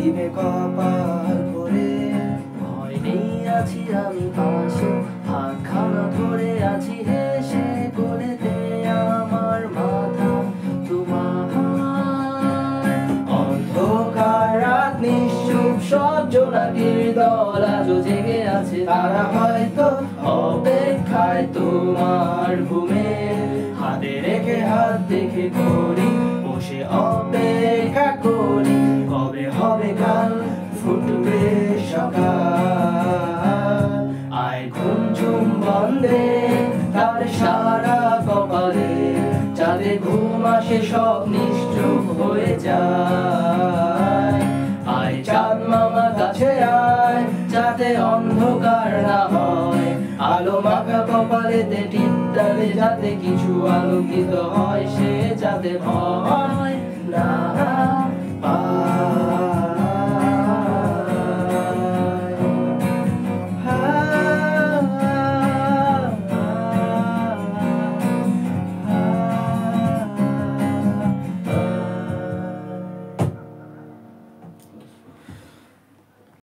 দিবে কপাল ভরে। ভয় নেই আছি আমি পাশে, হাতখানা ধরে আছি হেসে, কোলেতে আমার মাথা তোমার। অন্ধকার রাত নিশ্চুপ সজ্জনাটির দল আজও জেগে আছে, তারা হয়তো অপেক্ষায় তোমার ঘুমে। হাতে রেখে হাত দেখে করি বসে অপেক্ষা করি, কবে হবে কাল ফুটবে সকাল। আয় ঘুম ঝুম বন্দে তার সারা কপালে, যাতে ঘুম আসে সব নিশ্চুপ হয়ে যায়। আয় চাঁদ মামা কাছে আয়, যাতে অন্ধকার না হয়, আলো মাখা কপালেতে টিপটালে যাতে কিছু আলোকিত হয়, সে যাতে ভয় না পায়।